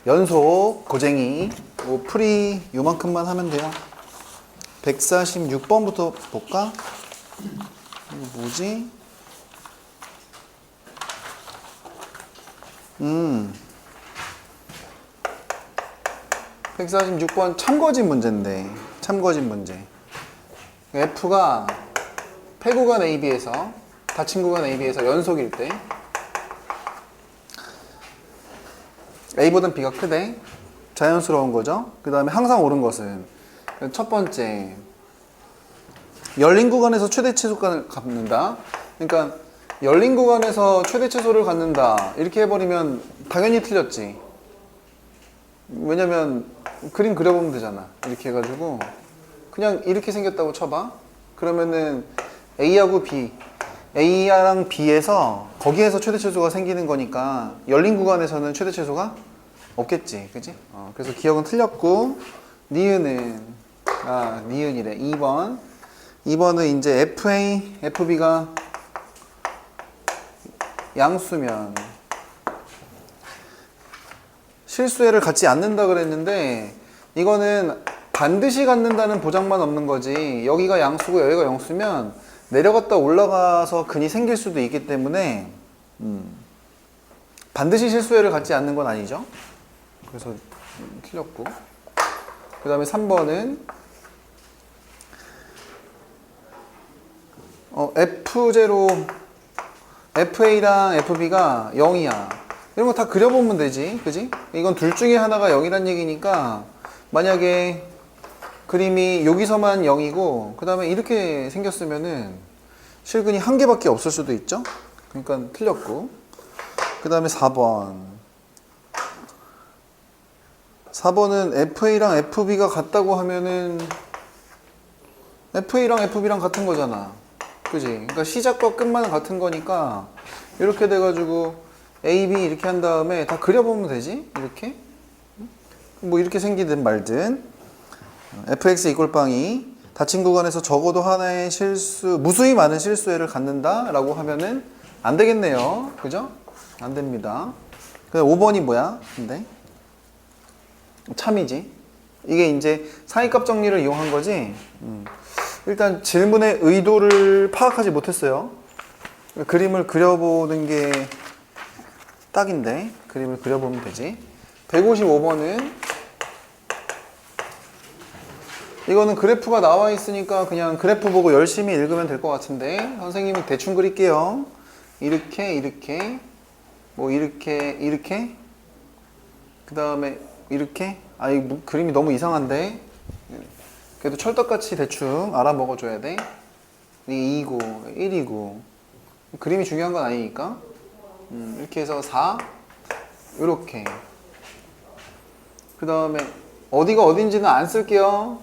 연속 고쟁이. 뭐 풀이 요만큼만 하면 돼요. 146번부터 볼까? 이거 뭐지? 146번 참거진 문제인데, 참거진 문제. F가 폐구간 AB에서, 닫힌 구간 AB에서 연속일 때 A보단 B가 크대. 자연스러운 거죠. 그 다음에 항상 옳은 것은 첫 번째, 열린 구간에서 최대 최소간을 갖는다. 그러니까 열린 구간에서 최대 최소를 갖는다 이렇게 해버리면 당연히 틀렸지. 왜냐면 그림 그려보면 되잖아. 이렇게 해가지고 그냥 이렇게 생겼다고 쳐봐. 그러면은 A하고 B, A랑 B에서 거기에서 최대 최소가 생기는 거니까 열린 구간에서는 최대 최소가 없겠지, 그지? 그래서 기억은 틀렸고, 니은은 니은이래. 2번은 이제 FA, FB가 양수면 실수애를 갖지 않는다 그랬는데, 이거는 반드시 갖는다는 보장만 없는 거지. 여기가 양수고 여기가 영수면 내려갔다 올라가서 근이 생길 수도 있기 때문에 반드시 실수애를 갖지 않는 건 아니죠. 그래서 틀렸고, 그 다음에 3번은 F0, FA랑 FB가 0이야. 이런 거 다 그려보면 되지, 그지? 이건 둘 중에 하나가 0이란 얘기니까, 만약에 그림이 여기서만 0이고 그 다음에 이렇게 생겼으면은 실근이 한 개밖에 없을 수도 있죠. 그러니까 틀렸고, 그 다음에 4번은 FA랑 FB가 같다고 하면은 FA랑 FB랑 같은 거잖아, 그지? 그러니까 시작과 끝만 같은 거니까 이렇게 돼가지고 AB 이렇게 한 다음에 다 그려보면 되지. 이렇게 뭐 이렇게 생기든 말든 fx 이꼴 빵이 닫힌 구간에서 적어도 하나의 실수, 무수히 많은 실수애를 갖는다 라고 하면은 안 되겠네요, 그죠? 안 됩니다. 그다음 5번이 뭐야? 근데 참이지. 이게 이제 사이값 정리를 이용한 거지. 일단 질문의 의도를 파악하지 못했어요. 그림을 그려보는 게 딱인데, 그림을 그려보면 되지. 155번은 이거는 그래프가 나와 있으니까 그냥 그래프 보고 열심히 읽으면 될 것 같은데, 선생님은 대충 그릴게요. 이렇게 이렇게 뭐 이렇게 그 다음에 이렇게. 이 그림이 너무 이상한데, 그래도 철떡같이 대충 알아먹어줘야 돼. 이게 2고 1이고 그림이 중요한 건 아니니까. 이렇게 해서 4 이렇게. 그 다음에 어디가 어딘지는 안 쓸게요.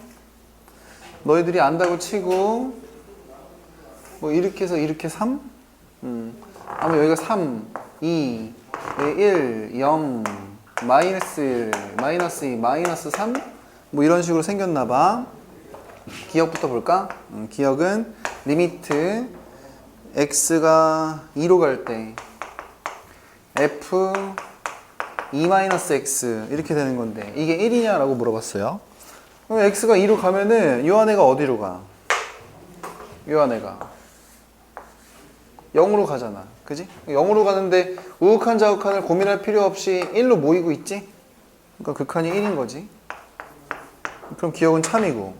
너희들이 안다고 치고, 뭐 이렇게 해서 이렇게 3 아마 여기가 3 2 1 0 마이너스 2 마이너스 3 뭐 이런 식으로 생겼나봐. 기억부터 볼까? 기억은 리미트 x가 2로 갈 때 f 2-x 이렇게 되는 건데, 이게 1이냐 라고 물어봤어요. 그럼 x가 2로 가면은 요 안에가 어디로 가? 요 안에가 0으로 가잖아, 그지? 0으로 가는데 우극한 좌극한을 고민할 필요 없이 1로 모이고 있지? 그러니까 극한이 1인 거지. 그럼 기억은 참이고,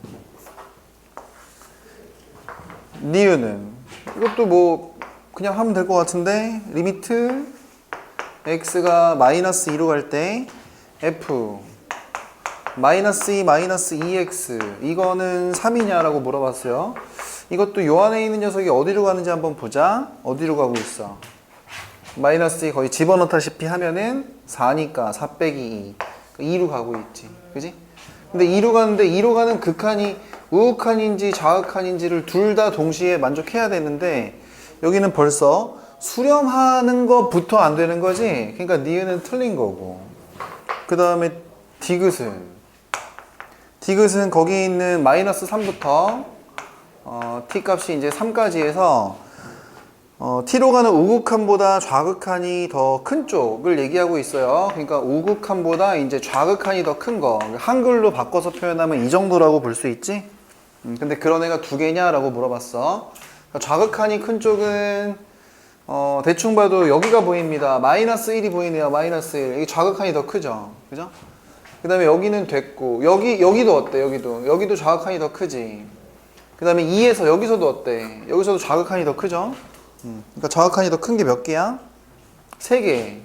니은은 이것도 뭐 그냥 하면 될 것 같은데, 리미트 x가 마이너스 2로 갈 때 f 마이너스 2 마이너스 2x 이거는 3이냐 라고 물어봤어요. 이것도 요 안에 있는 녀석이 어디로 가는지 한번 보자. 어디로 가고 있어? 마이너스 2 거의 집어넣다시피 하면은 4니까 4 빼기 2 2로 가고 있지, 그지? 근데 2로 가는데 2로 가는 극한이 우극한인지 좌극한인지를 둘 다 동시에 만족해야 되는데, 여기는 벌써 수렴하는 것부터 안 되는 거지. 그러니까 니은은 틀린 거고. 그 다음에 디귿은 거기 있는 마이너스 3부터 t 값이 이제 3까지 해서 t로 가는 우극한보다 좌극한이 더 큰 쪽을 얘기하고 있어요. 그러니까 우극한보다 이제 좌극한이 더 큰 거. 한글로 바꿔서 표현하면 이 정도라고 볼 수 있지? 근데 그런 애가 두 개냐라고 물어봤어. 그러니까 좌극한이 큰 쪽은 대충 봐도 여기가 보입니다. 마이너스 1이 보이네요. 마이너스 1. 이게 좌극한이 더 크죠. 그죠? 그 다음에 여기는 됐고, 여기도 어때? 여기도 좌극한이 더 크지. 그 다음에 2에서 여기서도 어때? 여기서도 좌극한이 더 크죠? 그러니까 좌극한이 더 큰 게 몇 개야? 3개.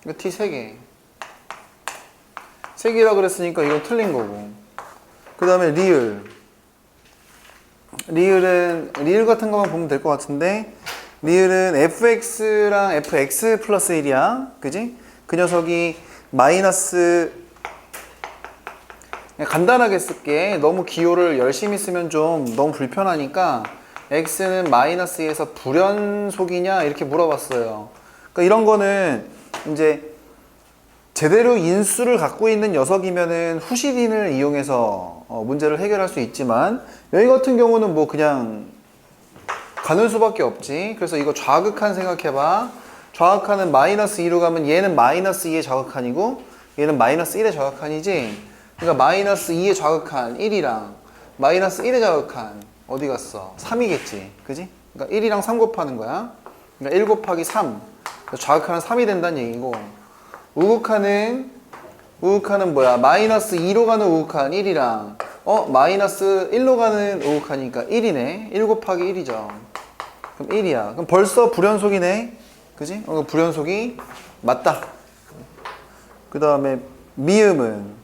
이거 T 3개. 3개라 그랬으니까 이건 틀린 거고. 그 다음에 리을 같은 것만 보면 될 것 같은데, 리을은 fx랑 fx 플러스 1이야. 그지? 그 녀석이 마이너스, 그냥 간단하게 쓸게. 너무 기호를 열심히 쓰면 좀 너무 불편하니까 x는 마이너스 2에서 불연속이냐 이렇게 물어봤어요. 그러니까 이런 거는 이제 제대로 인수를 갖고 있는 녀석이면은 후시딘을 이용해서 문제를 해결할 수 있지만, 여기 같은 경우는 뭐 그냥 가는 수밖에 없지. 그래서 이거 좌극한 생각해봐. 좌극한은 마이너스 2로 가면 얘는 마이너스 2의 좌극한이고 얘는 마이너스 1의 좌극한이지. 그러니까 마이너스 2의 좌극한 1이랑 마이너스 1의 좌극한 어디 갔어? 3이겠지. 그지? 그러니까 1이랑 3 곱하는 거야. 그러니까 1 곱하기 3. 좌극한은 3이 된다는 얘기고, 우극한은 뭐야? 마이너스 2로 가는 우극한 1이랑 마이너스 1로 가는 우극하니까 1이네. 1 곱하기 1이죠. 그럼 1이야. 그럼 벌써 불연속이네. 그지? 불연속이 맞다. 그 다음에 미음은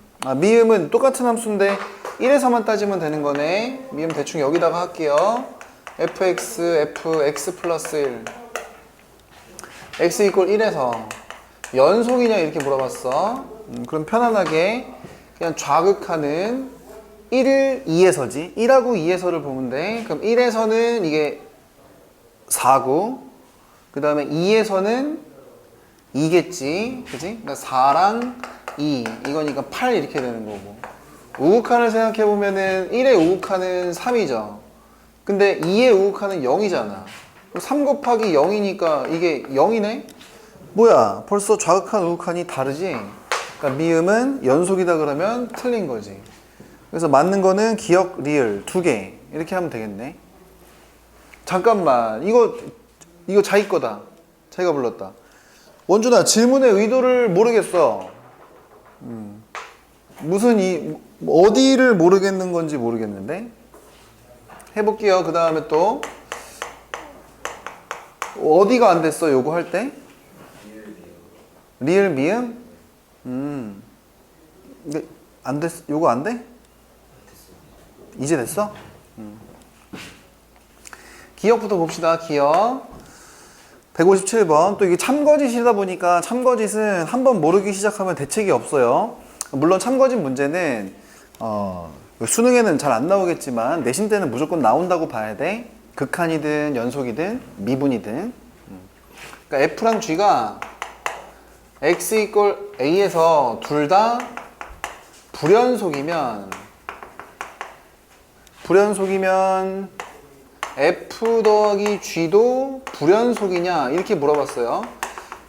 똑같은 함수인데 1에서만 따지면 되는 거네. 미음 대충 여기다가 할게요. fx 플러스 1 x 이퀄 1에서 연속이냐 이렇게 물어봤어. 그럼 편안하게 그냥 좌극하는 1을 2에서지. 1하고 2에서를 보면 돼. 그럼 1에서는 이게 4고, 그 다음에 2에서는 2겠지. 그지? 그러니까 4랑 2. 이거니까 8 이렇게 되는 거고. 우극한을 생각해보면은 1의 우극한은 3이죠. 근데 2의 우극한은 0이잖아. 3 곱하기 0이니까 이게 0이네? 뭐야? 벌써 좌극한 우극한이 다르지? 그러니까 미음은 연속이다 그러면 틀린 거지. 그래서 맞는 거는 기역, 리을 2개. 이렇게 하면 되겠네. 잠깐만. 이거 자기 거다. 자기가 불렀다. 원준아, 질문의 의도를 모르겠어. 어디를 모르겠는 건지 모르겠는데. 해볼게요. 그 다음에 또. 어디가 안 됐어, 요거 할 때? 리을, 미음? 근데 안 됐어. 요거 안 돼? 이제 됐어? 기억부터 봅시다. 기억 157번. 또 이게 참거짓이다 보니까 참거짓은 한번 모르기 시작하면 대책이 없어요. 물론 참거짓 문제는 수능에는 잘 안 나오겠지만 내신 때는 무조건 나온다고 봐야 돼. 극한이든 연속이든 미분이든. 그러니까 F랑 G가 X 이퀄 A에서 둘 다 불연속이면 F 더하기 G도 불연속이냐 이렇게 물어봤어요.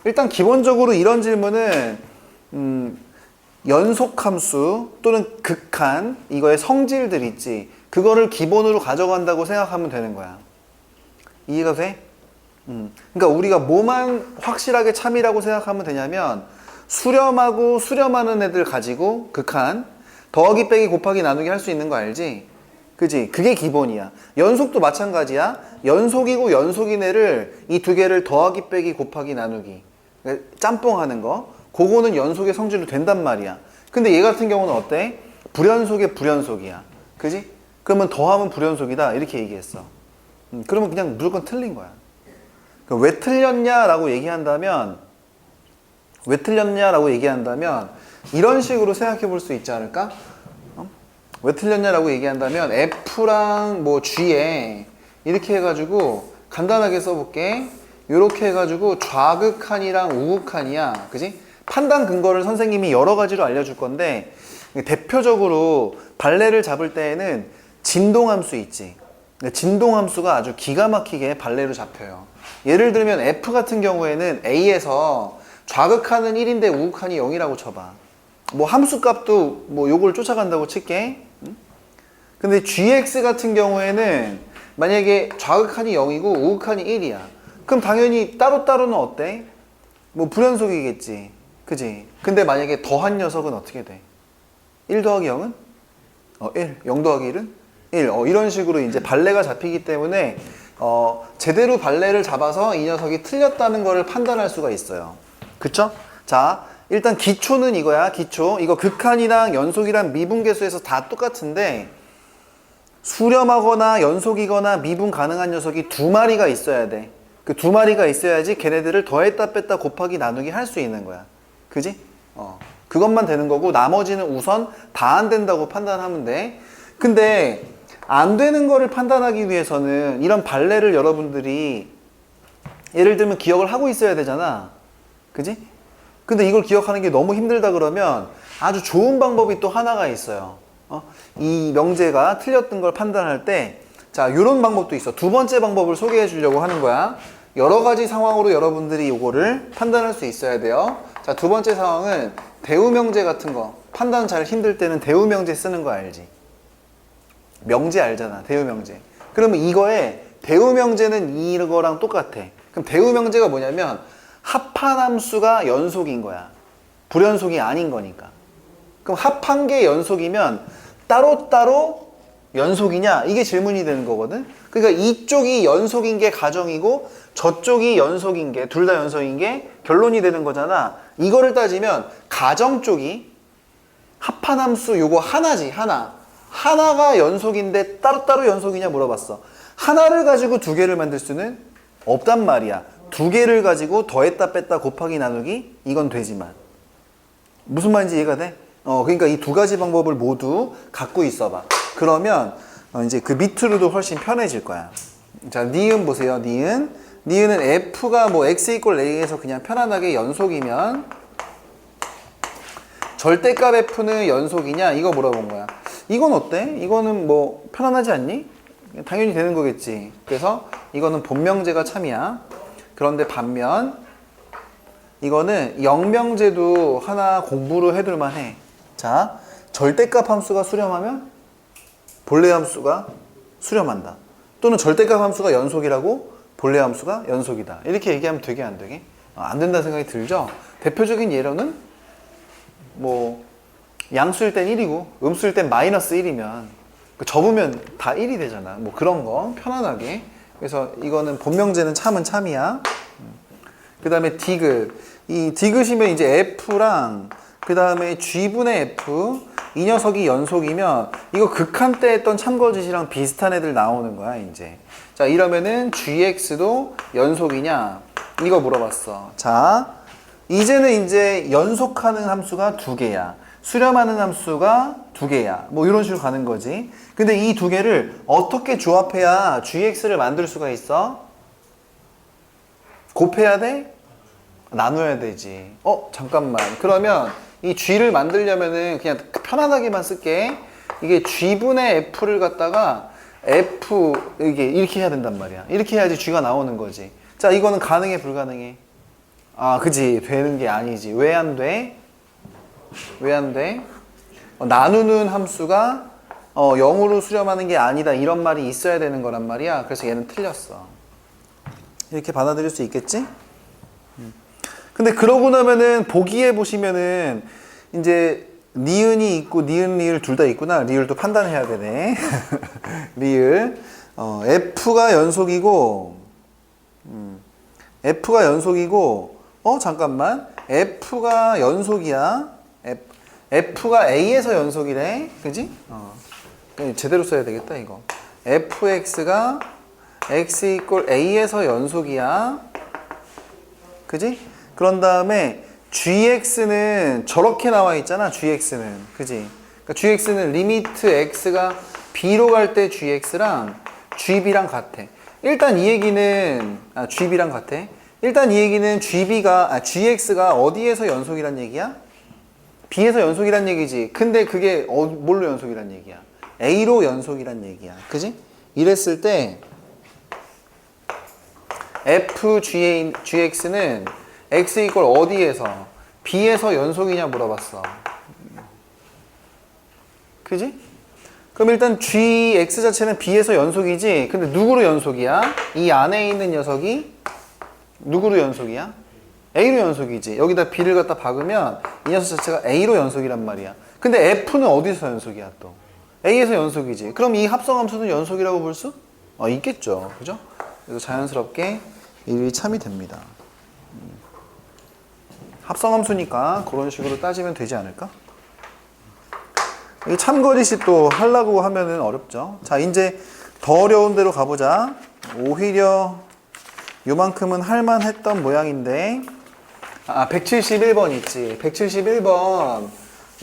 일단 기본적으로 이런 질문은 연속함수 또는 극한 이거의 성질들 있지, 그거를 기본으로 가져간다고 생각하면 되는 거야. 이해가 돼? 그러니까 우리가 뭐만 확실하게 참이라고 생각하면 되냐면 수렴하고 수렴하는 애들 가지고 극한 더하기 빼기 곱하기 나누기 할 수 있는 거 알지? 그지? 그게 기본이야. 연속도 마찬가지야. 연속이고 연속인 애를 이 두 개를 더하기 빼기 곱하기 나누기 짬뽕 하는 거, 그거는 연속의 성질로 된단 말이야. 근데 얘 같은 경우는 어때? 불연속의 불연속이야. 그지? 그러면 더하면 불연속이다 이렇게 얘기했어. 그러면 그냥 무조건 틀린 거야. 왜 틀렸냐라고 얘기한다면 이런 식으로 생각해 볼 수 있지 않을까? 왜 틀렸냐라고 얘기한다면 F랑 뭐 G에 이렇게 해가지고 간단하게 써볼게. 이렇게 해가지고 좌극한이랑 우극한이야. 그지? 판단 근거를 선생님이 여러 가지로 알려줄 건데 대표적으로 발레를 잡을 때에는 진동함수 있지. 진동함수가 아주 기가 막히게 발레로 잡혀요. 예를 들면 F 같은 경우에는 A에서 좌극하는 1인데 우극한이 0이라고 쳐봐. 뭐 함수값도 뭐 요걸 쫓아간다고 칠게. 근데 GX 같은 경우에는 만약에 좌극한이 0이고 우극한이 1이야. 그럼 당연히 따로따로는 어때? 뭐 불연속이겠지. 그지? 근데 만약에 더한 녀석은 어떻게 돼? 1 더하기 0은? 1. 0 더하기 1은? 1. 이런 식으로 이제 발레가 잡히기 때문에 제대로 발레를 잡아서 이 녀석이 틀렸다는 거를 판단할 수가 있어요. 그쵸? 자, 일단 기초는 이거야. 기초. 이거 극한이랑 연속이랑 미분계수에서 다 똑같은데 수렴하거나 연속이거나 미분 가능한 녀석이 두 마리가 있어야 돼. 그 두 마리가 있어야지 걔네들을 더했다 뺐다 곱하기 나누기 할 수 있는 거야. 그지? 그것만 되는 거고 나머지는 우선 다 안 된다고 판단하면 돼. 근데 안 되는 거를 판단하기 위해서는 이런 발레를 여러분들이 예를 들면 기억을 하고 있어야 되잖아. 그지? 근데 이걸 기억하는 게 너무 힘들다 그러면 아주 좋은 방법이 또 하나가 있어요. 이 명제가 틀렸던 걸 판단할 때 자, 요런 방법도 있어. 두 번째 방법을 소개해 주려고 하는 거야. 여러 가지 상황으로 여러분들이 요거를 판단할 수 있어야 돼요. 자, 두 번째 상황은 대우명제 같은 거. 판단 잘 힘들 때는 대우명제 쓰는 거 알지? 명제 알잖아. 대우명제. 그러면 이거에 대우명제는 이거랑 똑같아. 그럼 대우명제가 뭐냐면 합한함수가 연속인 거야. 불연속이 아닌 거니까. 그럼 합한 개 연속이면 따로따로 연속이냐? 이게 질문이 되는 거거든. 그러니까 이쪽이 연속인 게 가정이고 저쪽이 연속인 게 둘 다 연속인 게 결론이 되는 거잖아. 이거를 따지면 가정 쪽이 합한함수 요거 하나지. 하나가 연속인데 따로따로 연속이냐 물어봤어. 하나를 가지고 두 개를 만들 수는 없단 말이야. 두 개를 가지고 더했다 뺐다 곱하기 나누기 이건 되지만 무슨 말인지 이해가 돼? 그러니까 이 두 가지 방법을 모두 갖고 있어봐. 그러면 이제 그 밑으로도 훨씬 편해질 거야. 자, 니은 보세요. 니은은 F가 뭐 X 이퀄 A에서 그냥 편안하게 연속이면 절대값 F는 연속이냐? 이거 물어본 거야. 이건 어때? 이거는 뭐 편안하지 않니? 당연히 되는 거겠지. 그래서 이거는 본명제가 참이야. 그런데 반면 이거는 영명제도 하나 공부를 해둘 만해. 자, 절대값 함수가 수렴하면 본래 함수가 수렴한다. 또는 절대값 함수가 연속이라고 본래 함수가 연속이다. 이렇게 얘기하면 되게 안 되게? 안 된다는 생각이 들죠? 대표적인 예로는 뭐 양수일 땐 1이고 음수일 땐 마이너스 1이면 접으면 다 1이 되잖아. 뭐 그런 거 편안하게. 그래서 이거는 본명제는 참은 참이야. 그 다음에 디귿. 이 디귿이면 이제 F랑 그 다음에 G분의 F 이 녀석이 연속이면 이거 극한 때 했던 참거짓이랑 비슷한 애들 나오는 거야 이제. 자, 이러면은 GX도 연속이냐 이거 물어봤어. 자, 이제는 이제 연속하는 함수가 두 개야. 수렴하는 함수가 두 개야. 뭐 이런 식으로 가는 거지. 근데 이 두 개를 어떻게 조합해야 GX를 만들 수가 있어? 곱해야 돼? 나눠야 되지. 잠깐만. 그러면 이 G를 만들려면은 그냥 편안하게만 쓸게. 이게 G분의 F를 갖다가 F 이렇게 해야 된단 말이야. 이렇게 해야지 G가 나오는 거지. 자, 이거는 가능해 불가능해? 그지. 되는 게 아니지. 왜 안 돼? 왜 안 돼? 나누는 함수가 0으로 수렴하는 게 아니다. 이런 말이 있어야 되는 거란 말이야. 그래서 얘는 틀렸어. 이렇게 받아들일 수 있겠지? 근데 그러고 나면은 보기에 보시면은 이제 니은이 있고 니은 리을 둘 다 있구나. 리을도 판단해야 되네. 리을 F가 연속이고 F가 연속이고 잠깐만 F가 연속이야. F가 A에서 연속이래. 그지? 제대로 써야 되겠다 이거. FX가 X 이퀄 A에서 연속이야. 그지? 그런 다음에 GX는 저렇게 나와 있잖아. GX는. 그지? 그러니까 GX는 리미트 X가 B로 갈 때 GX랑 GB랑 같아. 일단 이 얘기는 GB랑 같아. 일단 이 얘기는 GX가 어디에서 연속이란 얘기야? B에서 연속이란 얘기지. 근데 그게 뭘로 연속이란 얘기야? A로 연속이란 얘기야. 그지? 이랬을 때 fgx는 x 이퀄 어디에서? b에서 연속이냐 물어봤어. 그지? 그럼 일단 gx 자체는 b에서 연속이지. 근데 누구로 연속이야? 이 안에 있는 녀석이 누구로 연속이야? a로 연속이지. 여기다 b를 갖다 박으면 이 녀석 자체가 a로 연속이란 말이야. 근데 f는 어디서 연속이야 또? a에서 연속이지. 그럼 이 합성함수는 연속이라고 볼 수? 있겠죠. 그죠? 그래서 자연스럽게 일이 참이 됩니다. 합성함수니까 그런 식으로 따지면 되지 않을까? 이 참거리식 또 하려고 하면은 어렵죠. 자, 이제 더 어려운 데로 가보자. 오히려 요만큼은 할만했던 모양인데 171번 있지. 171번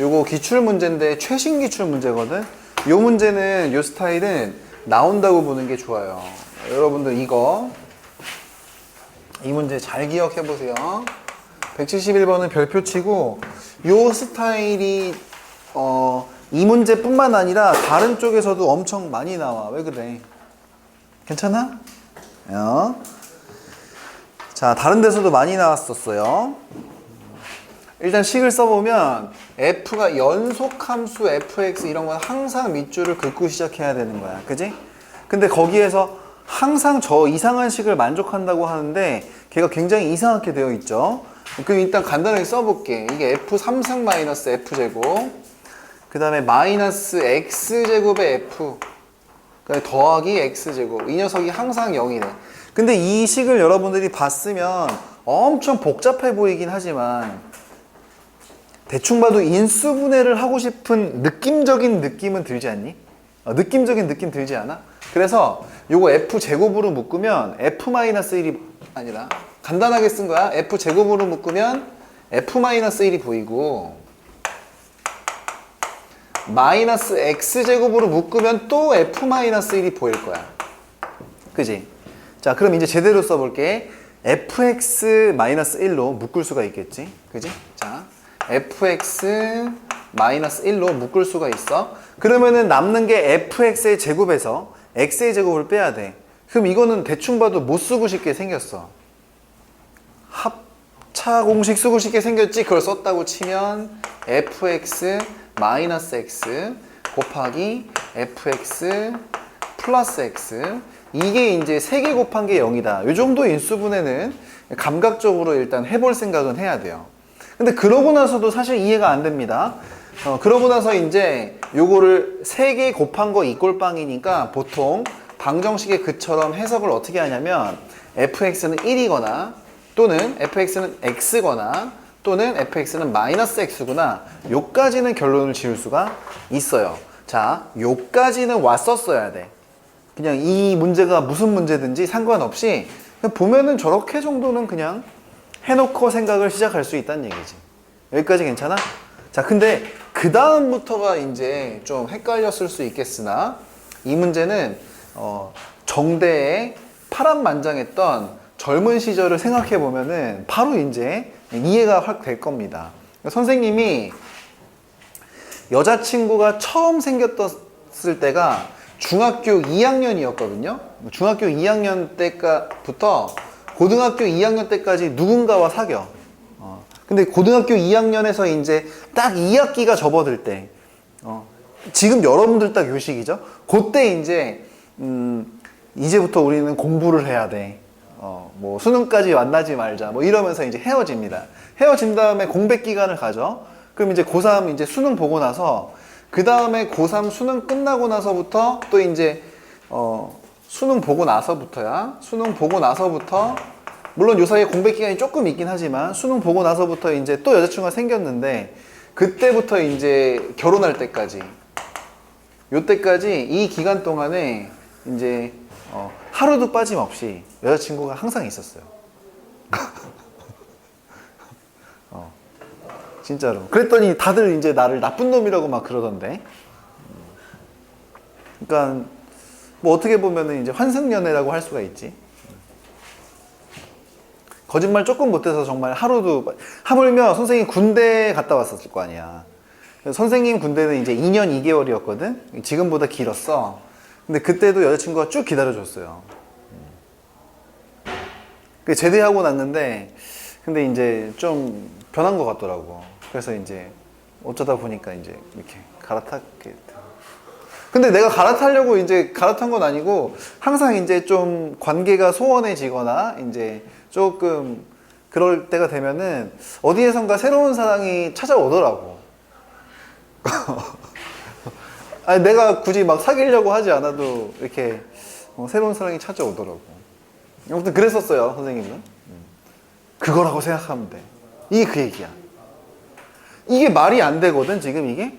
요거 기출문제인데 최신 기출문제거든. 요 문제는 요 스타일은 나온다고 보는 게 좋아요. 여러분들 이 문제 잘 기억해 보세요. 171번은 별표 치고 요 스타일이 이 문제뿐만 아니라 다른 쪽에서도 엄청 많이 나와. 왜 그래? 괜찮아? 자, 다른 데서도 많이 나왔었어요. 일단 식을 써보면 f가 연속함수 fx 이런 건 항상 밑줄을 긋고 시작해야 되는 거야. 그지? 근데 거기에서 항상 저 이상한 식을 만족한다고 하는데 걔가 굉장히 이상하게 되어 있죠. 그럼 일단 간단하게 써볼게. 이게 f3승 마이너스 f제곱 그 다음에 마이너스 x제곱의 f 그다음에 더하기 x제곱 이 녀석이 항상 0이네. 근데 이 식을 여러분들이 봤으면 엄청 복잡해 보이긴 하지만 대충 봐도 인수분해를 하고 싶은 느낌적인 느낌은 들지 않니? 느낌적인 느낌 들지 않아? 그래서 요거 f제곱으로 묶으면 f-1이 아니라 간단하게 쓴 거야. f제곱으로 묶으면 f-1이 보이고 마이너스 x제곱으로 묶으면 또 f-1이 보일 거야. 그지? 자, 그럼 이제 제대로 써볼게. fx-1로 묶을 수가 있겠지? 그지? 자, fx-1로 묶을 수가 있어. 그러면은 남는 게 fx의 제곱에서 x의 제곱을 빼야 돼. 그럼 이거는 대충 봐도 못 쓰고 싶게 생겼어. 합차 공식 쓰고 싶게 생겼지? 그걸 썼다고 치면 fx 마이너스 x 곱하기 fx 플러스 x 이게 이제 3개 곱한 게 0이다. 이 정도 인수분해는 감각적으로 일단 해볼 생각은 해야 돼요. 근데 그러고 나서도 사실 이해가 안 됩니다. 그러고 나서 이제 요거를 3개 곱한 거 이꼴빵이니까 보통 방정식의 그처럼 해석을 어떻게 하냐면 fx는 1이거나 또는 fx는 x거나 또는 fx는 마이너스 x구나 요까지는 결론을 지을 수가 있어요. 자, 요까지는 왔었어야 돼. 그냥 이 문제가 무슨 문제든지 상관없이 그냥 보면은 저렇게 정도는 그냥 해놓고 생각을 시작할 수 있다는 얘기지. 여기까지 괜찮아? 자, 근데 그 다음부터가 이제 좀 헷갈렸을 수 있겠으나 이 문제는 정대에 파란만장했던 젊은 시절을 생각해 보면은 바로 이제 이해가 확 될 겁니다. 선생님이 여자친구가 처음 생겼을 때가 중학교 2학년이었거든요. 중학교 2학년 때부터 고등학교 2학년 때까지 누군가와 사겨. 근데 고등학교 2학년에서 이제 딱 2학기가 접어들 때, 지금 여러분들 딱 요 시기죠. 그때 이제 이제부터 우리는 공부를 해야 돼. 뭐 수능까지 만나지 말자. 뭐 이러면서 이제 헤어집니다. 헤어진 다음에 공백 기간을 가져. 그럼 이제 고3 이제 수능 보고 나서 그 다음에 고3 수능 끝나고 나서부터 또 이제 수능 보고 나서부터야. 수능 보고 나서부터 물론 요 사이에 공백 기간이 조금 있긴 하지만 수능 보고 나서부터 이제 또 여자친구가 생겼는데 그때부터 이제 결혼할 때까지 요때까지 이 기간 동안에 이제 하루도 빠짐없이 여자친구가 항상 있었어요. 진짜로. 그랬더니 다들 이제 나를 나쁜 놈이라고 막 그러던데. 그러니까 뭐 어떻게 보면은 이제 환승연애라고 할 수가 있지. 거짓말 조금 못해서 정말 하루도 하물며 선생님 군대 갔다 왔었을 거 아니야. 선생님 군대는 이제 2년 2개월이었거든. 지금보다 길었어. 근데 그때도 여자친구가 쭉 기다려줬어요. 제대하고 났는데 근데 이제 좀 변한 것 같더라고. 그래서 이제 어쩌다 보니까 이제 이렇게 갈아타게 됐다. 근데 내가 갈아타려고 이제 갈아탄 건 아니고 항상 이제 좀 관계가 소원해지거나 이제 조금 그럴 때가 되면은 어디에선가 새로운 사랑이 찾아오더라고. 아니 내가 굳이 막 사귀려고 하지 않아도 이렇게 새로운 사랑이 찾아오더라고. 아무튼 그랬었어요, 선생님은. 그거라고 생각하면 돼. 이게 그 얘기야. 이게 말이 안 되거든, 지금 이게.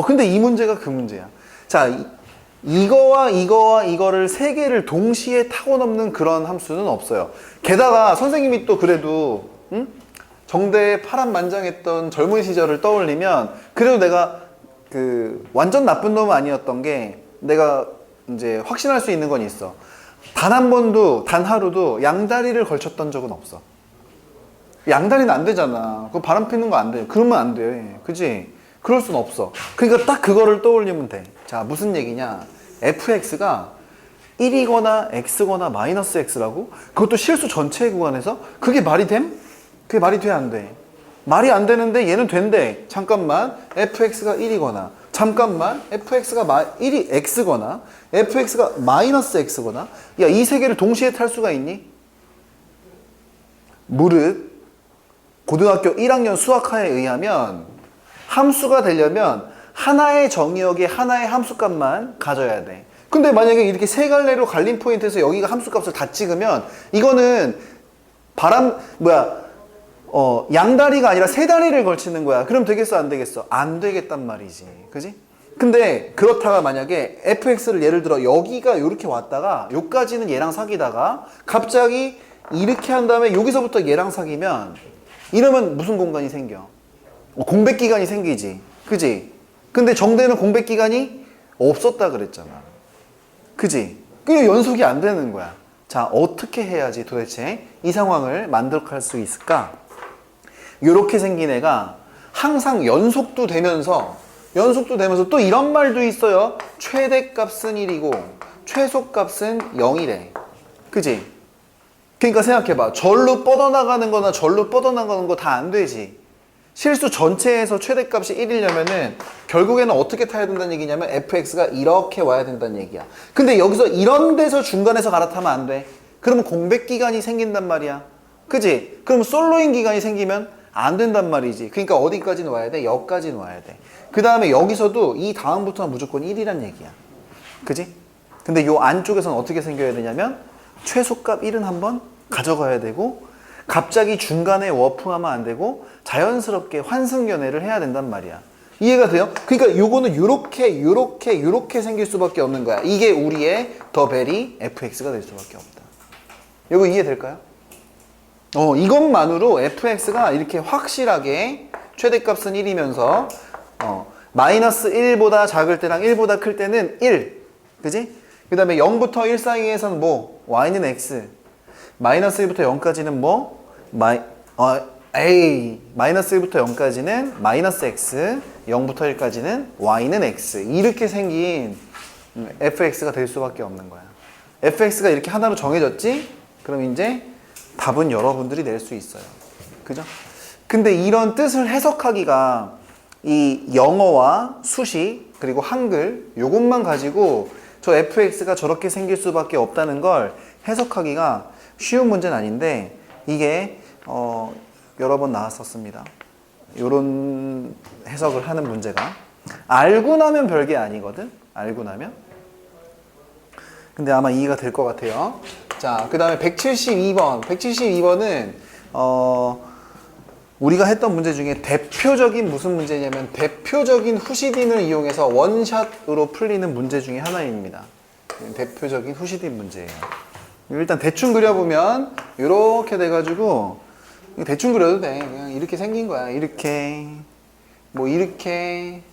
근데 이 문제가 그 문제야. 자, 이거와 이거를 세 개를 동시에 타고 넘는 그런 함수는 없어요. 게다가 선생님이 또 그래도 정대에 파란만장했던 젊은 시절을 떠올리면 그래도 내가 그 완전 나쁜 놈은 아니었던 게 내가 이제 확신할 수 있는 건 있어. 단 한 번도, 단 하루도 양다리를 걸쳤던 적은 없어. 양다리는 안 되잖아. 그거 바람 피는 거 안 돼. 그러면 안 돼. 그지? 그럴 순 없어. 그러니까 딱 그거를 떠올리면 돼. 자, 무슨 얘기냐? fx가 1이거나 x거나 마이너스 x라고? 그것도 실수 전체 구간에서? 그게 말이 됨? 그게 말이 돼, 안 돼? 말이 안 되는데 얘는 된대. 잠깐만. fx가 1이거나 잠깐만. fx가 1이 x거나 fx가 마이너스 x거나 야, 이 세 개를 동시에 탈 수가 있니? 무릇 고등학교 1학년 수학화에 의하면 함수가 되려면 하나의 정의역에 하나의 함수값만 가져야 돼. 근데 만약에 이렇게 세 갈래로 갈린 포인트에서 여기가 함수값을 다 찍으면 이거는 양다리가 아니라 세 다리를 걸치는 거야. 그럼 되겠어, 안 되겠어? 안 되겠단 말이지. 그지? 근데 그렇다가 만약에 fx를 예를 들어 여기가 이렇게 왔다가 여기까지는 얘랑 사귀다가 갑자기 이렇게 한 다음에 여기서부터 얘랑 사귀면 이러면 무슨 공간이 생겨? 공백 기간이 생기지. 그지? 근데 정대는 공백 기간이 없었다 그랬잖아. 그지? 그게 연속이 안 되는 거야. 자, 어떻게 해야지 도대체 이 상황을 만들어갈 수 있을까? 이렇게 생긴 애가 항상 연속도 되면서 또 이런 말도 있어요. 최대값은 1이고 최소값은 0이래. 그지? 그러니까 생각해봐. 절로 뻗어나가는 거나 절로 뻗어나가는 거 다 안 되지. 실수 전체에서 최대값이 1이려면은 결국에는 어떻게 타야 된다는 얘기냐면 fx가 이렇게 와야 된다는 얘기야. 근데 여기서 이런 데서 중간에서 갈아타면 안 돼. 그러면 공백 기간이 생긴단 말이야. 그지? 그럼 솔로인 기간이 생기면 안 된단 말이지. 그러니까 어디까지는 와야 돼? 여기까지는 와야 돼. 그 다음에 여기서도 이 다음부터는 무조건 1이란 얘기야. 그지? 근데 요 안쪽에서는 어떻게 생겨야 되냐면 최소값 1은 한번 가져가야 되고 갑자기 중간에 워프하면 안 되고 자연스럽게 환승연애를 해야 된단 말이야. 이해가 돼요? 그러니까 요거는 요렇게 생길 수밖에 없는 거야. 이게 우리의 더 베리 fx가 될 수밖에 없다. 요거 이해될까요? 이것만으로 fx가 이렇게 확실하게 최대값은 1이면서 마이너스 1보다 작을 때랑 1보다 클 때는 1. 그지? 그 다음에 0부터 1 사이에서는 뭐? y는 x. 마이너스 1부터 0까지는 뭐? 마이너스 1부터 0까지는 마이너스 x, 0부터 1까지는 y는 x. 이렇게 생긴 fx가 될 수밖에 없는 거야. fx가 이렇게 하나로 정해졌지? 그럼 이제 답은 여러분들이 낼 수 있어요. 그죠? 근데 이런 뜻을 해석하기가 이 영어와 수시 그리고 한글 요것만 가지고 저 fx가 저렇게 생길 수밖에 없다는 걸 해석하기가 쉬운 문제는 아닌데 이게 여러 번 나왔었습니다. 요런 해석을 하는 문제가 알고 나면 별게 아니거든. 알고 나면. 근데 아마 이해가 될 것 같아요. 자, 그 다음에 172번. 172번은 우리가 했던 문제 중에 대표적인 무슨 문제냐면 대표적인 후시딘을 이용해서 원샷으로 풀리는 문제 중에 하나입니다. 대표적인 후시딘 문제예요. 일단 대충 그려보면 이렇게 돼가지고 대충 그려도 돼. 그냥 이렇게 생긴 거야. 이렇게 뭐 이렇게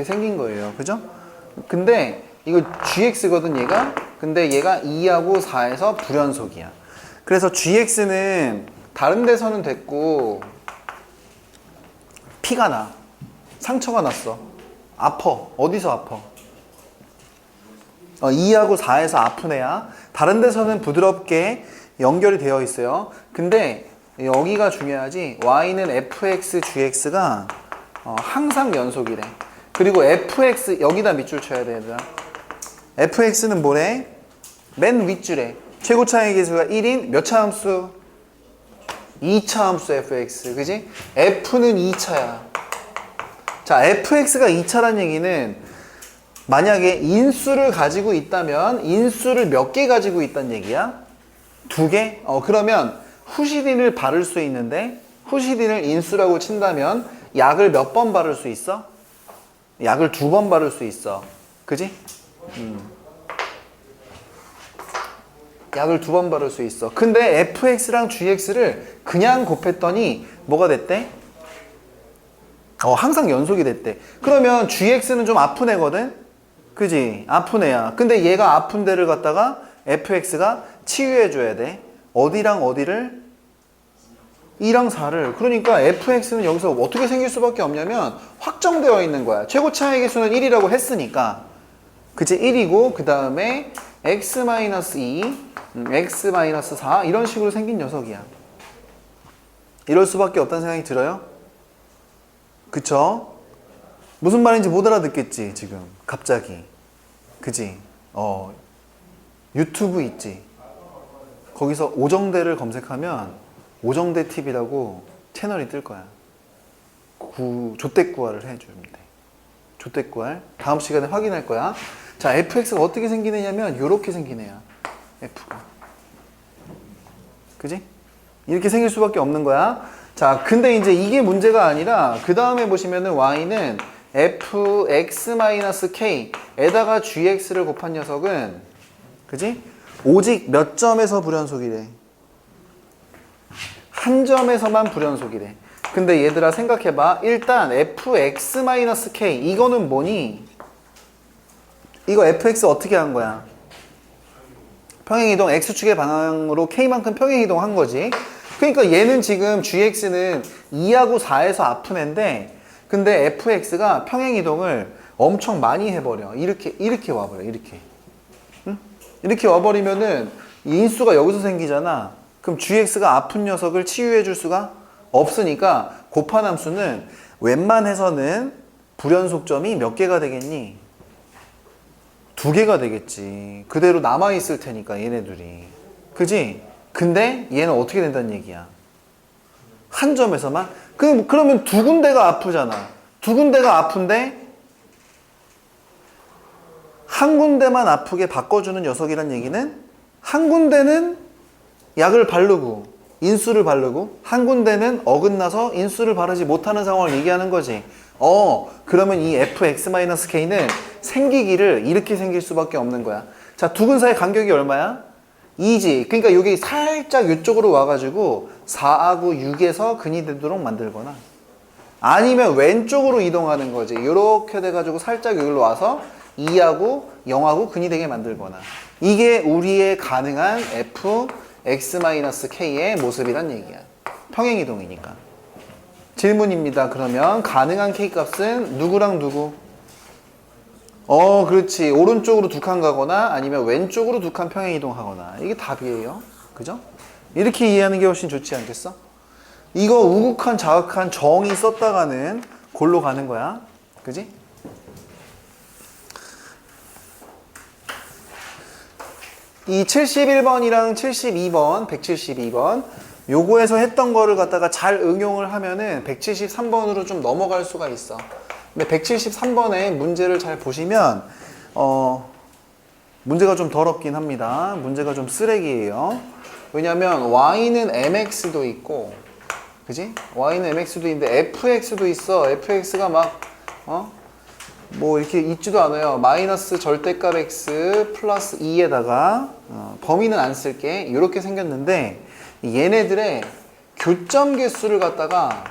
생긴 거예요. 그죠? 근데 이거 gx거든 얘가. 근데 얘가 2하고 4에서 불연속이야. 그래서 gx는 다른 데서는 됐고 피가 나. 상처가 났어. 아파. 어디서 아파? 2하고 4에서 아픈 애야. 다른 데서는 부드럽게 연결이 되어 있어요. 근데 여기가 중요하지. y는 fx, gx가 항상 연속이래. 그리고 fx 여기다 밑줄 쳐야 돼, 얘들아. fx는 뭐래? 맨 윗줄에 최고 차이 계수가 1인 몇 차 함수? 2차 함수 fx. 그지? f는 2차야. 자, fx가 2차란 얘기는 만약에 인수를 가지고 있다면 인수를 몇 개 가지고 있다는 얘기야? 2개? 그러면 후시딘을 바를 수 있는데 후시딘을 인수라고 친다면 약을 몇 번 바를 수 있어? 약을 2번 바를 수 있어. 그지? 약을 2번 바를 수 있어. 근데 fx랑 gx를 그냥 곱했더니 뭐가 됐대? 항상 연속이 됐대. 그러면 gx는 좀 아픈 애거든? 그지? 아픈 애야. 근데 얘가 아픈 데를 갖다가 fx가 치유해줘야 돼. 어디랑 어디를? 2랑 4를. 그러니까 fx는 여기서 어떻게 생길 수밖에 없냐면 확정되어 있는 거야. 최고 차이 계수는 1이라고 했으니까. 그치? 1이고 그 다음에 x-2, x-4 이런 식으로 생긴 녀석이야. 이럴 수밖에 없다는 생각이 들어요? 그쵸? 무슨 말인지 못 알아듣겠지 지금 갑자기. 그지? 유튜브 있지? 거기서 오정대를 검색하면 오정대 TV라고 채널이 뜰 거야. 조댓구알을 해주면 돼. 조댓구알. 다음 시간에 확인할 거야. 자, fx가 어떻게 생기느냐면 이렇게 생긴 애야. f가. 그지? 이렇게 생길 수밖에 없는 거야. 자, 근데 이제 이게 문제가 아니라 그 다음에 보시면은 y는 fx-k에다가 gx를 곱한 녀석은 그지? 오직 몇 점에서 불연속이래? 한 점에서만 불연속이래. 근데 얘들아 생각해봐. 일단 fx-k 이거는 뭐니? 이거 fx 어떻게 한 거야? 평행이동 x축의 방향으로 k만큼 평행이동 한 거지. 그러니까 얘는 지금 gx는 2하고 4에서 아픈 애인데 근데 fx가 평행이동을 엄청 많이 해버려. 이렇게 와버려. 이렇게. 응? 이렇게 와버리면은 인수가 여기서 생기잖아. 그럼 gx가 아픈 녀석을 치유해 줄 수가 없으니까 곱한 함수는 웬만해서는 불연속점이 몇 개가 되겠니? 2개가 되겠지. 그대로 남아있을 테니까 얘네들이. 그지? 근데 얘는 어떻게 된다는 얘기야? 한 점에서만? 그러면 2군데가 아프잖아. 2군데가 아픈데 한 군데만 아프게 바꿔주는 녀석이란 얘기는 한 군데는 약을 바르고 인수를 바르고 한 군데는 어긋나서 인수를 바르지 못하는 상황을 얘기하는 거지. 그러면 이 fx-k는 생기기를 이렇게 생길 수밖에 없는 거야. 자, 두 근 사이 간격이 얼마야? 2지. 그러니까 여기 살짝 이쪽으로 와가지고 4하고 6에서 근이 되도록 만들거나 아니면 왼쪽으로 이동하는 거지. 이렇게 돼가지고 살짝 여기로 와서 2하고 0하고 근이 되게 만들거나 이게 우리의 가능한 fx-k의 모습이란 얘기야. 평행이동이니까. 질문입니다. 그러면 가능한 k 값은 누구랑 누구? 그렇지. 오른쪽으로 두 칸 가거나 아니면 왼쪽으로 두 칸 평행 이동하거나 이게 답이에요. 그죠? 이렇게 이해하는 게 훨씬 좋지 않겠어? 이거 우극한 자극한 정의 썼다가는 골로 가는 거야. 그지? 이 71번이랑 72번, 172번 요거에서 했던 거를 갖다가 잘 응용을 하면은 173번으로 좀 넘어갈 수가 있어. 근데 173번의 문제를 잘 보시면 문제가 좀 더럽긴 합니다. 문제가 좀 쓰레기예요. 왜냐면 y는 mx도 있고 그지? y는 mx도 있는데 fx도 있어. fx가 막 뭐 이렇게 있지도 않아요. 마이너스 절대값 x 플러스 2에다가 범위는 안 쓸게. 이렇게 생겼는데 얘네들의 교점 개수를 갖다가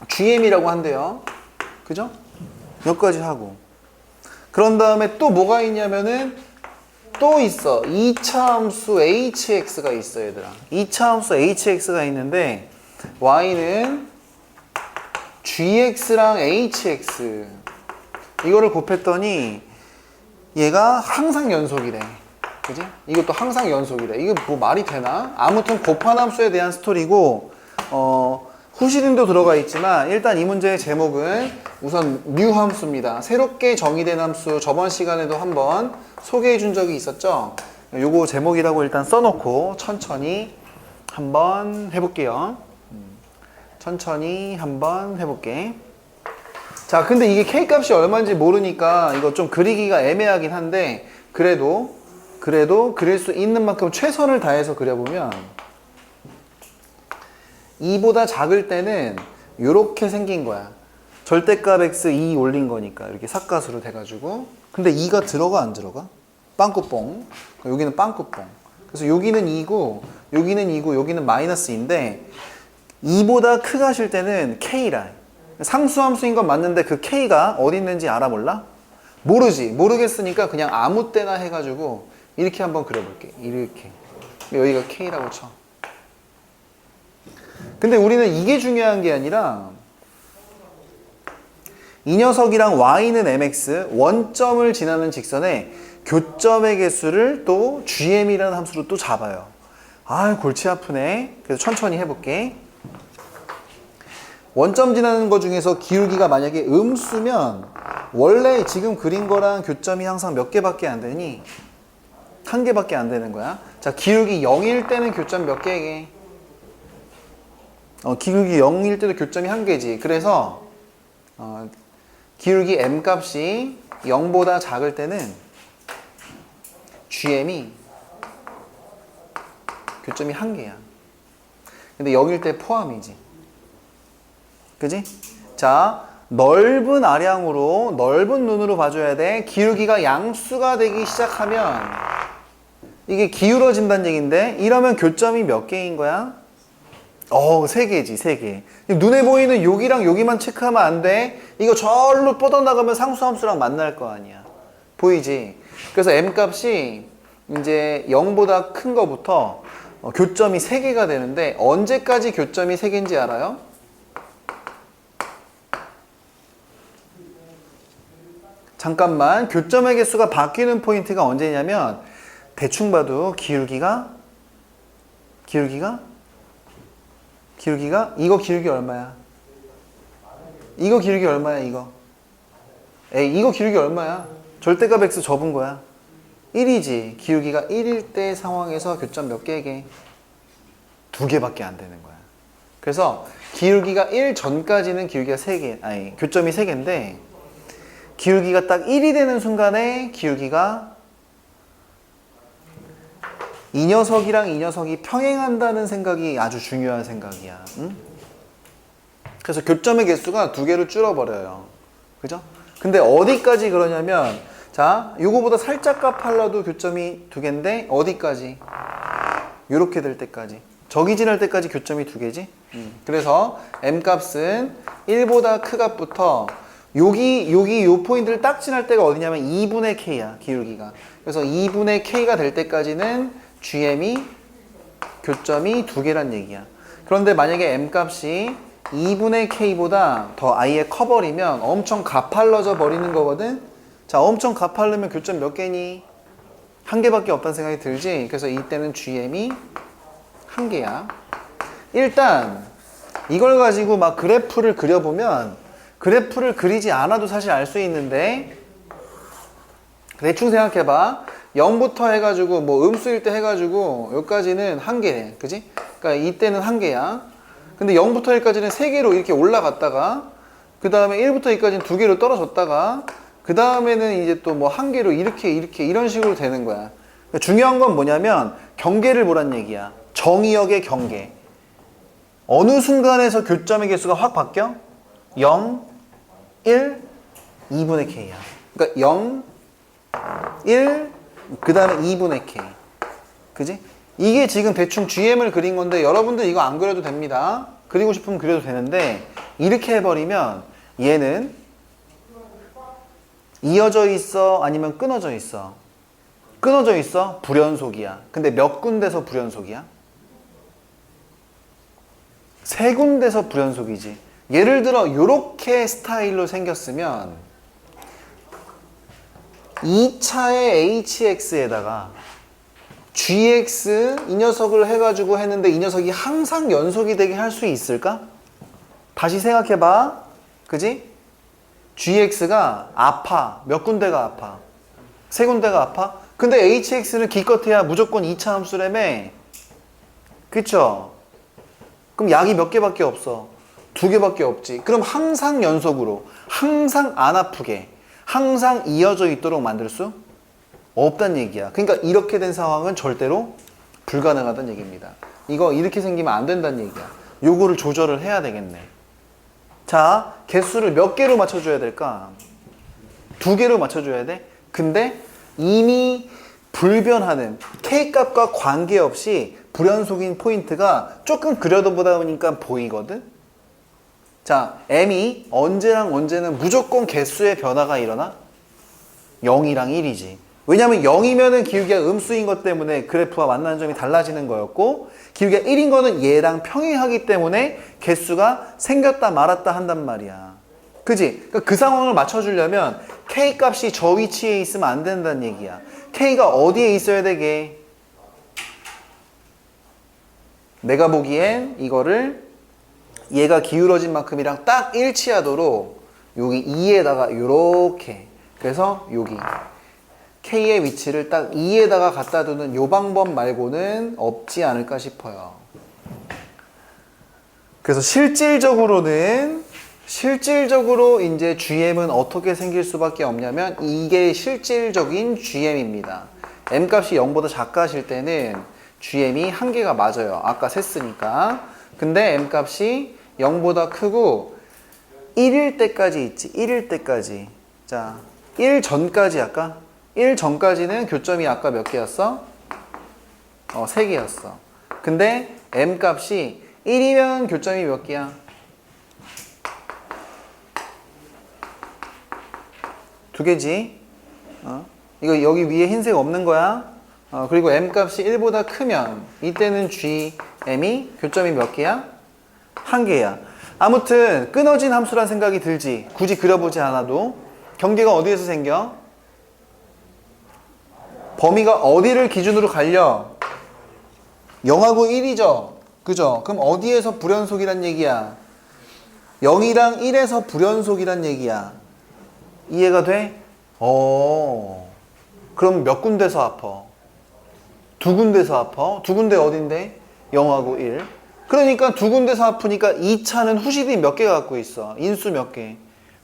GM이라고 한대요. 그죠? 여기까지 하고. 그런 다음에 또 뭐가 있냐면은 또 있어. 2차 함수 hx가 있어, 얘들아. 2차 함수 hx가 있는데 y는 gx랑 hx 이거를 곱했더니 얘가 항상 연속이래. 그지? 이것도 항상 연속이래. 이게 뭐 말이 되나? 아무튼 곱한 함수에 대한 스토리고 후시림도 들어가 있지만 일단 이 문제의 제목은 우선 뉴 함수입니다. 새롭게 정의된 함수. 저번 시간에도 한번 소개해 준 적이 있었죠? 요거 제목이라고 일단 써놓고 천천히 한번 해볼게요. 천천히 한번 해볼게. 자, 근데 이게 K값이 얼마인지 모르니까 이거 좀 그리기가 애매하긴 한데 그래도 그릴 수 있는 만큼 최선을 다해서 그려보면 2보다 작을 때는 이렇게 생긴 거야. 절대값 x 2 올린 거니까 이렇게 삿갓으로 돼가지고. 근데 2가 들어가 안 들어가? 빵꾸뽕. 여기는 빵꾸뽕. 그래서 여기는 2고 여기는 2고 여기는 마이너스인데 2보다 크가 실 때는 K라. 상수함수인 건 맞는데 그 K가 어디 있는지 알아 몰라? 모르지. 모르겠으니까 그냥 아무 때나 해가지고 이렇게 한번 그려볼게. 이렇게. 여기가 K라고 쳐. 근데 우리는 이게 중요한 게 아니라 이 녀석이랑 y는 mx 원점을 지나는 직선에 교점의 개수를 또 gm이라는 함수로 또 잡아요. 아, 골치 아프네. 그래서 천천히 해볼게. 원점 지나는 거 중에서 기울기가 만약에 음수면 원래 지금 그린 거랑 교점이 항상 몇 개밖에 안 되니? 한 개밖에 안 되는 거야. 자, 기울기 0일 때는 교점 몇 개게? 기울기 0일 때도 교점이 한 개지. 그래서 기울기 m 값이 0보다 작을 때는 gm이 교점이 한 개야. 근데 0일 때 포함이지. 그지? 자, 넓은 아량으로 넓은 눈으로 봐줘야 돼. 기울기가 양수가 되기 시작하면 이게 기울어진다는 얘기인데 이러면 교점이 몇 개인 거야? 3개지, 3개. 눈에 보이는 여기랑 여기만 체크하면 안 돼. 이거 절로 뻗어나가면 상수함수랑 만날 거 아니야. 보이지? 그래서 m값이 이제 0보다 큰 거부터 교점이 3개가 되는데 언제까지 교점이 3개인지 알아요? 잠깐만, 교점의 개수가 바뀌는 포인트가 언제냐면 대충 봐도 기울기가 이거 기울기 얼마야? 이거 기울기 얼마야? 이거 기울기 얼마야? 절대값 x 접은 거야. 1이지. 기울기가 1일 때 상황에서 교점 몇 개게? 2개밖에 안 되는 거야. 그래서 기울기가 1 전까지는 기울기가 3개, 교점이 3개인데 기울기가 딱 1이 되는 순간에 기울기가 이 녀석이랑 이 녀석이 평행한다는 생각이 아주 중요한 생각이야. 응? 그래서 교점의 개수가 2개로 줄어버려요. 그죠? 근데 어디까지 그러냐면 자, 요거보다 살짝 값할라도 교점이 2개인데 어디까지? 요렇게 될 때까지. 저기 지날 때까지 교점이 2개지? 그래서 m값은 1보다 크 값부터 여기 요 포인트를 딱 지날 때가 어디냐면 2분의 k야, 기울기가. 그래서 2분의 k가 될 때까지는 gm이 교점이 2개란 얘기야. 그런데 만약에 m값이 2분의 k보다 더 아예 커버리면 엄청 가팔러져 버리는 거거든. 자, 엄청 가팔르면 교점 몇 개니? 1개밖에 없다는 생각이 들지. 그래서 이때는 gm이 1개야. 일단 이걸 가지고 막 그래프를 그려보면 그래프를 그리지 않아도 사실 알 수 있는데 대충 생각해봐. 0부터 해가지고 뭐 음수일 때 해가지고 여기까지는 1개, 그지? 그러니까 이때는 1개야. 근데 0부터 1까지는 3개로 이렇게 올라갔다가 그 다음에 1부터 2까지는 2개로 떨어졌다가 그 다음에는 이제 또 뭐 1개로 이렇게 이런 식으로 되는 거야. 그러니까 중요한 건 뭐냐면 경계를 보란 얘기야. 정의역의 경계. 어느 순간에서 교점의 개수가 확 바뀌어? 0, 1, 2분의 k야. 그러니까 0, 1, 그 다음에 2분의 k. 그지? 이게 지금 대충 GM을 그린 건데 여러분들 이거 안 그려도 됩니다. 그리고 싶으면 그려도 되는데 이렇게 해버리면 얘는 이어져 있어? 아니면 끊어져 있어? 끊어져 있어? 불연속이야. 근데 몇 군데서 불연속이야? 3군데서 불연속이지. 예를 들어 요렇게 스타일로 생겼으면 2차의 hx에다가 gx 이 녀석을 해가지고 했는데 이 녀석이 항상 연속이 되게 할 수 있을까? 다시 생각해봐. 그지? gx가 아파. 몇 군데가 아파? 세 군데가 아파? 근데 hx는 기껏해야 무조건 2차 함수라며. 그쵸? 그럼 약이 몇 개밖에 없어? 2개밖에 없지. 그럼 항상 연속으로, 항상 안 아프게, 항상 이어져 있도록 만들 수 없단 얘기야. 그러니까 이렇게 된 상황은 절대로 불가능하다는 얘기입니다. 이거 이렇게 생기면 안 된다는 얘기야. 요거를 조절을 해야 되겠네. 자, 개수를 몇 개로 맞춰줘야 될까? 2개로 맞춰줘야 돼. 근데 이미 불변하는 K값과 관계없이 불연속인 포인트가 조금 그려보다 보니까 보이거든? 자, M이 언제랑 언제는 무조건 개수의 변화가 일어나? 0이랑 1이지. 왜냐면 0이면은 기울기가 음수인 것 때문에 그래프와 만나는 점이 달라지는 거였고, 기울기가 1인 거는 얘랑 평행하기 때문에 개수가 생겼다 말았다 한단 말이야. 그지? 그러니까 그 상황을 맞춰주려면 K 값이 저 위치에 있으면 안 된다는 얘기야. K가 어디에 있어야 되게? 내가 보기엔 이거를 얘가 기울어진 만큼이랑 딱 일치하도록 여기 2에다가 요렇게, 그래서 여기 K의 위치를 딱 2에다가 갖다 두는 요 방법 말고는 없지 않을까 싶어요. 그래서 실질적으로 이제 GM은 어떻게 생길 수밖에 없냐면 이게 실질적인 GM입니다. M 값이 0보다 작아질 때는 GM이 한계가 맞아요. 아까 셌으니까. 근데 M 값이 0보다 크고 1일 때까지 있지. 1일 때까지. 자, 1 전까지 아까? 1 전까지는 교점이 아까 몇 개였어? 3개였어. 근데 M 값이 1이면 교점이 몇 개야? 2개지. 이거 여기 위에 흰색 없는 거야. 그리고 M 값이 1보다 크면 이때는 GM이 교점이 몇 개야? 1개야. 아무튼 끊어진 함수란 생각이 들지. 굳이 그려보지 않아도. 경계가 어디에서 생겨? 범위가 어디를 기준으로 갈려? 0하고 1이죠. 그죠? 그럼 어디에서 불연속이란 얘기야? 0이랑 1에서 불연속이란 얘기야. 이해가 돼? 그럼 몇 군데서 아파? 2군데서 아파? 2군데 어딘데? 0하고 1. 그러니까 2군데서 아프니까 2차는 후시딘 몇 개 갖고 있어? 인수 몇 개?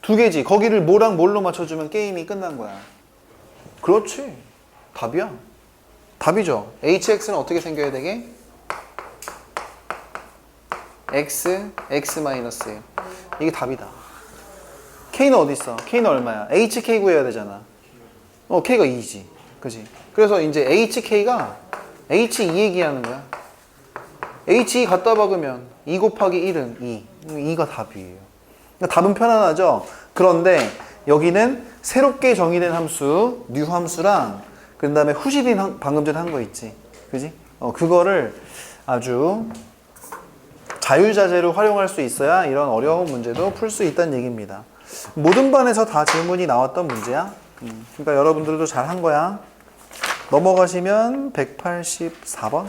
2개지. 거기를 뭐랑 뭘로 맞춰주면 게임이 끝난 거야. 그렇지. 답이야. 답이죠. HX는 어떻게 생겨야 되게? X, X-1. 이게 답이다. K는 어디 있어? K는 얼마야? HK 구해야 되잖아. K가 2지. 그지? 그래서 이제 HK가 H2 얘기하는 거야. H2 갖다 박으면 2 곱하기 1은 2. 2가 답이에요. 그러니까 답은 편안하죠? 그런데 여기는 새롭게 정의된 함수, 뉴 함수랑 그 다음에 후시딘 방금 전에 한 거 있지. 그지? 그거를 아주 자유자재로 활용할 수 있어야 이런 어려운 문제도 풀 수 있다는 얘기입니다. 모든 반에서 다 질문이 나왔던 문제야. 그러니까 여러분들도 잘 한 거야. 넘어가시면 184번.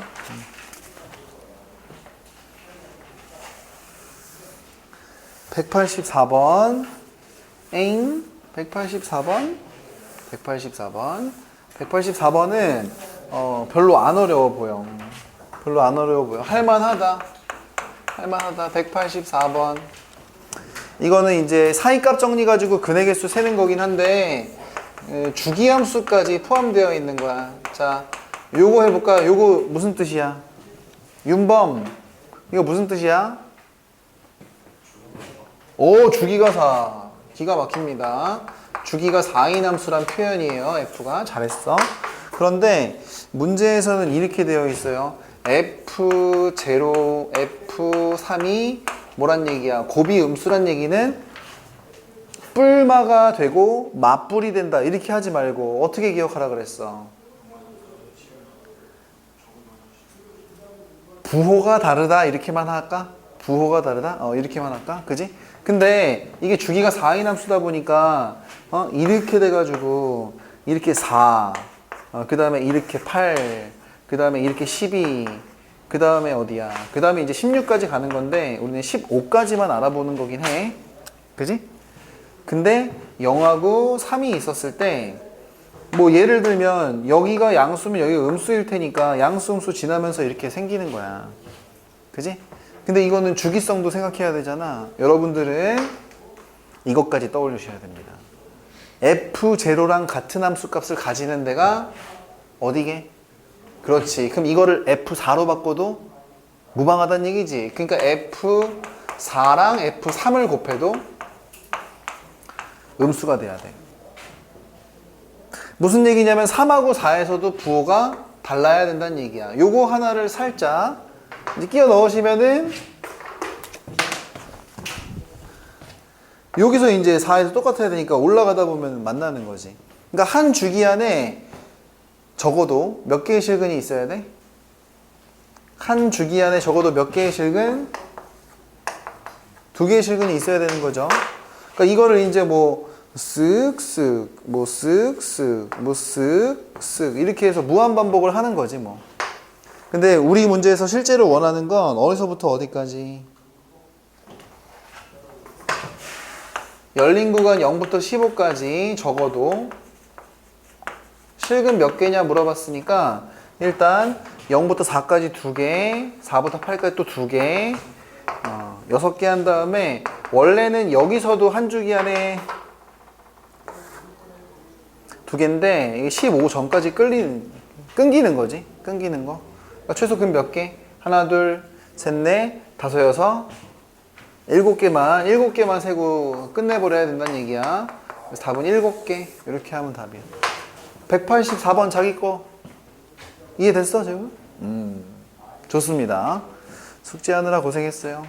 184번. 184번. 184번은 별로 안 어려워 보여. 별로 안 어려워 보여. 할만하다. 184번. 이거는 이제 사이값 정리 가지고 근의 개수 세는 거긴 한데 주기함수까지 포함되어 있는 거야. 자, 요거 해볼까? 요거 무슨 뜻이야? 윤범, 이거 무슨 뜻이야? 오, 주기가 4. 기가 막힙니다. 주기가 4인 함수란 표현이에요. F가. 잘했어. 그런데 문제에서는 이렇게 되어 있어요. F0, F3이 뭐란 얘기야? 곱이 음수란 얘기는 뿔마가 되고 맞뿔이 된다. 이렇게 하지 말고 어떻게 기억하라 그랬어? 부호가 다르다. 이렇게만 할까? 부호가 다르다? 이렇게만 할까? 그지? 근데 이게 주기가 4인 함수다 보니까 이렇게 돼가지고 이렇게 4, 그 다음에 이렇게 8, 그 다음에 이렇게 12, 그 다음에 어디야? 그 다음에 이제 16까지 가는 건데 우리는 15까지만 알아보는 거긴 해. 그지? 근데 0하고 3이 있었을 때 뭐 예를 들면 여기가 양수면 여기가 음수일 테니까 양수 음수 지나면서 이렇게 생기는 거야. 그지? 근데 이거는 주기성도 생각해야 되잖아. 여러분들은 이것까지 떠올리셔야 됩니다. F0랑 같은 함수 값을 가지는 데가 어디게? 그렇지. 그럼 이거를 F4로 바꿔도 무방하다는 얘기지. 그러니까 F4랑 F3을 곱해도 음수가 돼야 돼. 무슨 얘기냐면 3하고 4에서도 부호가 달라야 된다는 얘기야. 요거 하나를 살짝 이제 끼워 넣으시면은 여기서 이제 4에서 똑같아야 되니까 올라가다 보면 만나는 거지. 그러니까 한 주기 안에 적어도 몇 개의 실근이 있어야 돼? 한 주기 안에 적어도 몇 개의 실근? 2개의 실근이 있어야 되는 거죠. 그러니까 이거를 이제 뭐 쓱쓱, 뭐 쓱쓱, 뭐 쓱쓱 이렇게 해서 무한 반복을 하는 거지 뭐. 근데 우리 문제에서 실제로 원하는 건 어디서부터 어디까지? 열린 구간 0부터 15까지 적어도 실근 몇 개냐 물어봤으니까 일단 0부터 4까지 2개, 4부터 8까지 또 2개, 6개 한 다음에 원래는 여기서도 한 주기 안에 2개인데 이게 15 전까지 끊기는 거지. 끊기는 거. 그러니까 최소 그럼 몇 개? 하나, 둘, 셋, 넷, 다섯, 여섯, 7개만 세고 끝내버려야 된다는 얘기야. 그래서 답은 7개. 이렇게 하면 답이야. 184번 자기 거 이해됐어, 지금? 좋습니다. 숙제하느라 고생했어요.